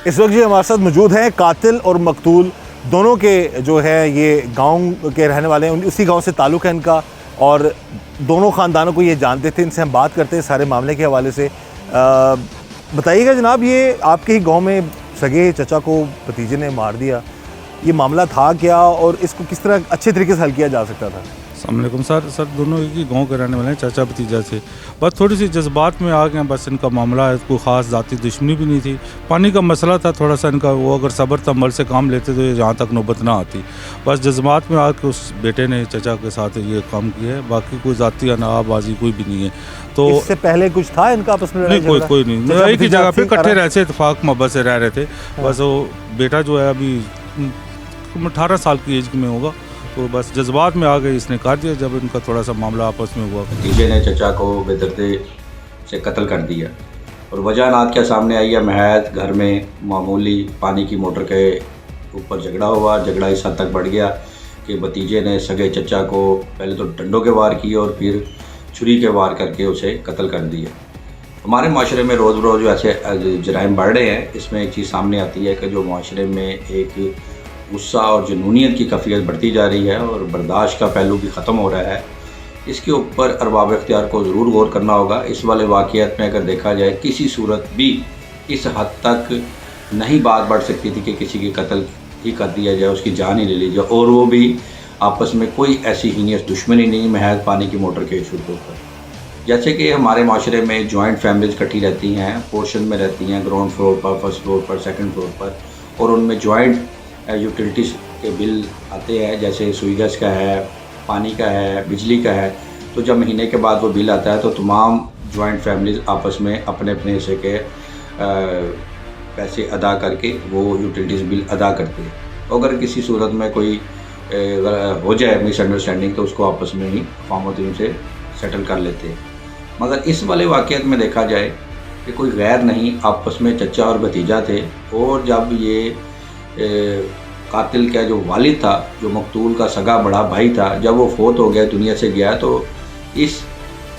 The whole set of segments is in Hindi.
इस वक्त जी हमारे साथ मौजूद हैं कातिल और मकतूल दोनों के जो है ये गांव के रहने वाले हैं, उसी गांव से ताल्लुक़ है इनका और दोनों ख़ानदानों को ये जानते थे। इनसे हम बात करते हैं सारे मामले के हवाले से। बताइएगा जनाब, ये आपके ही गांव में सगे चचा को भतीजे ने मार दिया, ये मामला था क्या और इसको किस तरह अच्छे तरीके से हल किया जा सकता था? अस्सलाम वालेकुम सर दोनों एक ही गांव के रहने वाले हैं, चाचा भतीजा से। बस थोड़ी सी जज्बात में आ गए, बस इनका मामला है, कोई ख़ास ज़ाती दुश्मनी भी नहीं थी। पानी का मसला था थोड़ा सा इनका, वो अगर सब्र तमल से काम लेते तो ये यहाँ तक नौबत ना आती। बस जज्बात में आके उस बेटे ने चचा के साथ ये काम किया है, बाकी कोई ज़ाती अनाबाजी कोई भी नहीं है। तो इससे पहले कुछ था इनका आपस में? नहीं, कोई नहीं, एक ही जगह पे इकट्ठे रहते, इत्तेफाक मोहब्बत से रह रहे थे। बस वो बेटा जो है अभी 18 साल की एज में होगा, तो बस जज्बात में आ गए, इसने काट दिया जब इनका थोड़ा सा मामला आपस में हुआ। भतीजे ने चचा को बेदर्दे से कत्ल कर दिया और वजह नात क्या सामने आई है, महज घर में मामूली पानी की मोटर के ऊपर झगड़ा हुआ। झगड़ा इस हद तक बढ़ गया कि भतीजे ने सगे चचा को पहले तो डंडों के वार किए और फिर छुरी के वार करके उसे कत्ल कर दिया। हमारे माशरे में रोज़ रोज़ ऐसे जराइम बढ़ रहे हैं। इसमें एक चीज़ सामने आती है कि जो माशरे में एक गुस्सा और जुनूनियत की कैफियत बढ़ती जा रही है और बर्दाश्त का पहलू भी ख़त्म हो रहा है। इसके ऊपर अरबाब इख्तियार को ज़रूर गौर करना होगा। इस वाले वाक़ियत में अगर देखा जाए, किसी सूरत भी इस हद तक नहीं बात बढ़ सकती थी कि किसी की कत्ल ही कर दिया जाए, उसकी जान ही ले ली जाए, और वो भी आपस में कोई ऐसी हीनियस दुश्मनी नहीं, महज पानी की मोटर के इशू के ऊपर। जैसे कि हमारे माशरे में जॉइंट फैमिलीज इकट्ठी रहती हैं, पोर्शन में रहती हैं, ग्राउंड फ्लोर पर, फर्स्ट फ्लोर पर, सेकंड फ्लोर पर, और उनमें जॉइंट यूटिलिटीज़ के बिल आते हैं, जैसे सुई गैस का है, पानी का है, बिजली का है। तो जब महीने के बाद वो बिल आता है तो तमाम जॉइंट फैमिलीज आपस में अपने अपने हिस्से के पैसे अदा करके वो यूटिलिटीज़ बिल अदा करते हैं। तो अगर किसी सूरत में कोई हो जाए मिसअंडरस्टैंडिंग तो उसको आपस में ही फामोतीन से सेटल कर लेते हैं। मगर इस वाले वाक़ियत में देखा जाए कि कोई गैर नहीं, आपस में चचा और भतीजा थे। और जब ये कातिल का जो वालिद था, जो मकतूल का सगा बड़ा भाई था, जब वो फोत हो गया, दुनिया से गया, तो इस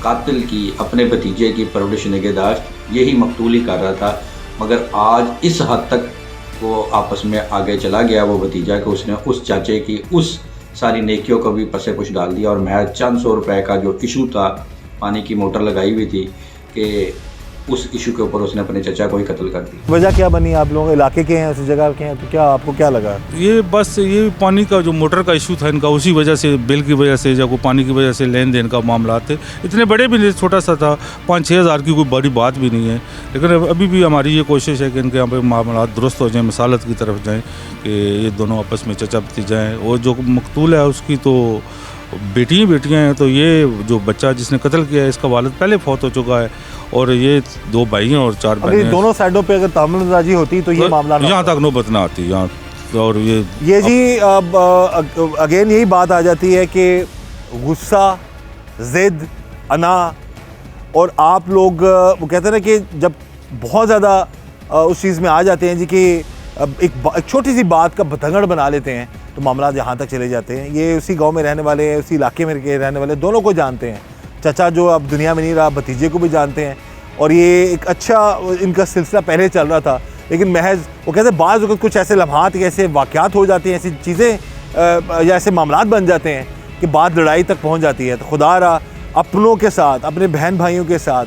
कातिल की अपने भतीजे की परवरिश निगहदाश्त यही मकतूल ही कर रहा था। मगर आज इस हद तक वो आपस में आगे चला गया वो भतीजा कि उसने उस चाचे की उस सारी नेकियों को भी पसे पुश डाल दिया और महज चंद 100 रुपए का जो इशू था, पानी की मोटर लगाई हुई थी, कि उस इशू के ऊपर उसने अपने चचा को ही कत्ल कर दी। वजह क्या बनी? आप लोग इलाके के हैं, उस जगह के हैं, तो क्या आपको क्या लगा? ये बस ये पानी का जो मोटर का इशू था इनका, उसी वजह से, बिल की वजह से, जब पानी की वजह से लेन देन का मामला थे। इतने बड़े भी नहीं, छोटा सा था, 5-6 हज़ार की कोई बड़ी बात भी नहीं है। लेकिन अभी भी हमारी ये कोशिश है कि इनके यहाँ पर मामला दुरुस्त हो जाए, मसालत की तरफ जाएँ, कि ये दोनों आपस में चचा भतीजा हैं। और जो मकतूल है उसकी तो बेटियाँ हैं, तो ये जो बच्चा जिसने कत्ल किया है इसका वालिद पहले फौत हो चुका है, और ये 2 भाई हैं और 4 बहनें हैं। दोनों साइडों पे अगर तामलदाजी होती तो ये मामला यहाँ तक नौबत ना आती यहाँ। और ये जी अगेन यही बात आ जाती है कि गुस्सा, ज़िद, अना, और आप लोग वो कहते हैं ना कि जब बहुत ज़्यादा उस चीज़ में आ जाते हैं जी कि एक छोटी सी बात का भतंगड़ बना लेते हैं तो मामला यहाँ तक चले जाते हैं। ये उसी गांव में रहने वाले हैं, उसी इलाके में के रहने वाले, दोनों को जानते हैं। चचा जो अब दुनिया में नहीं रहा, भतीजे को भी जानते हैं, और ये एक अच्छा इनका सिलसिला पहले चल रहा था। लेकिन महज वो कहते हैं बाज़ वक़्त कुछ ऐसे लम्हात, ऐसे वाक़यात हो जाती हैं, ऐसी चीज़ें या ऐसे मामलात बन जाते हैं कि बात लड़ाई तक पहुँच जाती है। तो खुदा रहा अपनों के साथ, अपने बहन भाइयों के साथ,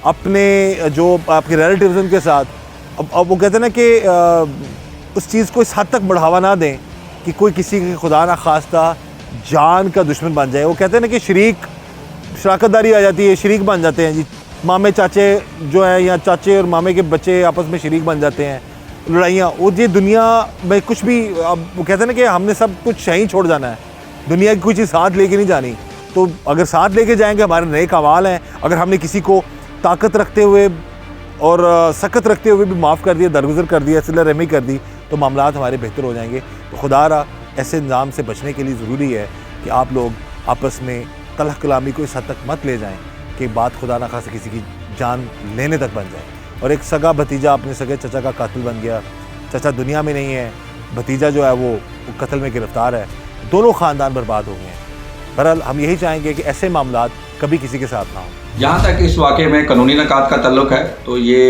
अपने जो आपके रिलेटिव्स उनके साथ, अब वो कहते हैं ना कि उस चीज़ को इस हद तक बढ़ावा ना दें कि कोई किसी के खुदा ना खास्ता जान का दुश्मन बन जाए। वो कहते हैं ना कि शराकतदारी आ जाती है, शरीक बन जाते हैं जी। मामे चाचे जो है, या चाचे और मामे के बच्चे आपस में शरीक बन जाते हैं, लड़ाइयाँ। वो ये दुनिया में कुछ भी, अब वो कहते हैं ना कि हमने सब कुछ यहीं छोड़ जाना है, दुनिया की कोई चीज़ साथ लेके नहीं जानी। तो अगर साथ लेके जाएंगे, हमारे नए कमाल हैं। अगर हमने किसी को ताकत रखते हुए और सख्त रखते हुए भी माफ़ कर दिया, दरगुजर कर दिया, सिला रहमी कर दी, तो मामलात हमारे बेहतर हो जाएंगे। तो खुदा रहा ऐसे निज़ाम से बचने के लिए ज़रूरी है कि आप लोग आपस में तलख कलामी को इस हद तक मत ले जाएं कि बात खुदा ना खासा किसी की जान लेने तक बन जाए। और एक सगा भतीजा अपने सगे चचा का कातिल बन गया, चचा दुनिया में नहीं है, भतीजा जो है वो कत्ल में गिरफ़्तार है, दोनों ख़ानदान बर्बाद हो गए हैं। बहरहाल हम यही चाहेंगे कि ऐसे मामलात कभी किसी के साथ ना हो। जहाँ तक इस वाक़े में कानूनी नकात का तल्लुक़ है तो ये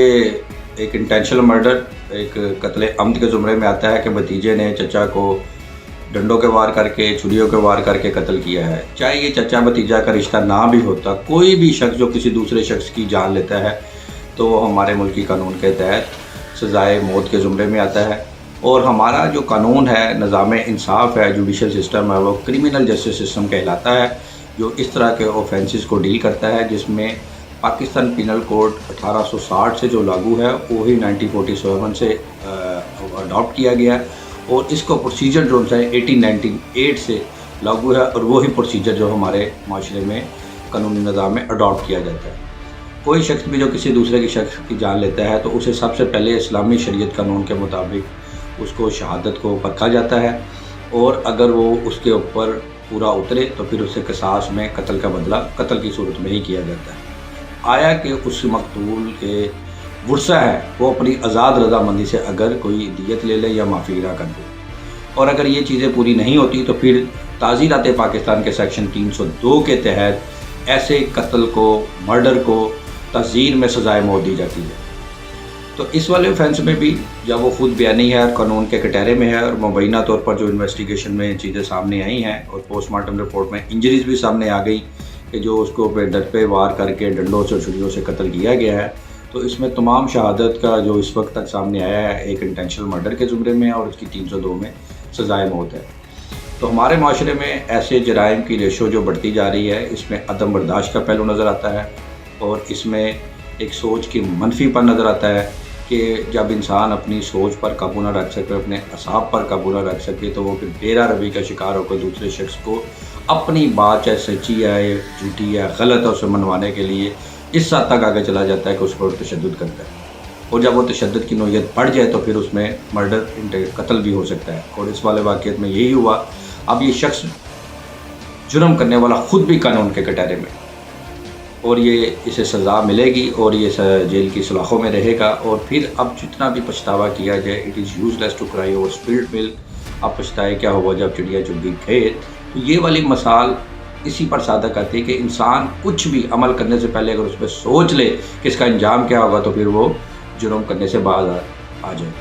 एक इंटेंशनल मर्डर एक कत्ल अमद के ज़ुमरे में आता है कि भतीजे ने चचा को डंडों के वार करके, छुरियों के वार करके कत्ल किया है। चाहे ये चचा भतीजा का रिश्ता ना भी होता, कोई भी शख्स जो किसी दूसरे शख्स की जान लेता है तो वो हमारे मुल्की कानून के तहत सज़ाए मौत के ज़ुमरे में आता है। और हमारा जो कानून है, निज़ाम इंसाफ है, जुडिशल सिस्टम है, वो क्रिमिनल जस्टिस सिस्टम कहलाता है, जो इस तरह के ऑफेंसेस को डील करता है, जिसमें पाकिस्तान पिनल कोड 1860 से जो लागू है वही 1947 से अडॉप्ट किया गया और इसको प्रोसीजर जो है 1898 से लागू है और वही प्रोसीजर जो हमारे माशरे में कानूनी निज़ाम में अडॉप्ट किया जाता है। कोई शख्स भी जो किसी दूसरे की शख्स की जान लेता है तो उसे सबसे पहले इस्लामी शरीयत कानून के मुताबिक उसको शहादत को परखा जाता है और अगर वो उसके ऊपर पूरा उतरे तो फिर उसे क़िसास में कत्ल का बदला कत्ल की सूरत में ही किया जाता है। आया कि उस मकतूल के वर्सा है वो अपनी आज़ाद रज़ामंदी से अगर कोई दियत ले ले या माफ़ीरा कर दे, और अगर ये चीज़ें पूरी नहीं होती तो फिर ताज़ीरात पाकिस्तान के सेक्शन 302 के तहत ऐसे कत्ल को, मर्डर को तज़ीर में सज़ाए मौत दी जाती है। तो इस वाले ऑफेंस में भी जब वो खुद बयानी है, कानून के कटहरे में है और मुबैना तौर पर जो इन्वेस्टिगेशन में चीज़ें सामने आई हैं और पोस्टमार्टम रिपोर्ट में इंजरीज़ भी सामने आ गई कि जो उसको डट पे वार करके डंडों से छुरियों से कत्ल किया गया है, तो इसमें तमाम शहादत का जो इस वक्त तक सामने आया है एक इंटेंशनल मर्डर के ज़ुमरे में और उसकी 302 में सज़ाए मौत है। तो हमारे माशरे में ऐसे जराइम की रेशो जो बढ़ती जा रही है, इसमें अदम बर्दाश्त का पहलू नज़र आता है और इसमें एक सोच की मनफी पर नज़र आता है कि जब इंसान अपनी सोच पर काबू ना रख सके, अपने असाब पर काबू ना रख सके, तो वो फिर बेरा रवि का शिकार होकर दूसरे शख्स को अपनी बात चाहे सच्ची है, झूठी है, गलत है, उसे मनवाने के लिए इस हद तक आगे चला जाता है कि उस पर तशद्दुद करता है। और जब वो तशद्दुद की नौयत बढ़ जाए तो फिर उसमें मर्डर, कत्ल भी हो सकता है। और इस वाले वाक़ियत में यही हुआ। अब ये शख्स जुर्म करने वाला ख़ुद भी कानून के कटहरे में, और ये इसे सज़ा मिलेगी और ये जेल की सलाखों में रहेगा। और फिर अब जितना भी पछतावा किया जाए, it is useless to cry over spilled milk. अब पछताए क्या हुआ जब चिड़िया चुग गई खेत। तो ये वाली मिसाल इसी पर सादा करती है कि इंसान कुछ भी अमल करने से पहले अगर उस पर सोच ले कि इसका अंजाम क्या होगा तो फिर वो जुर्म करने से बाज आ जाए।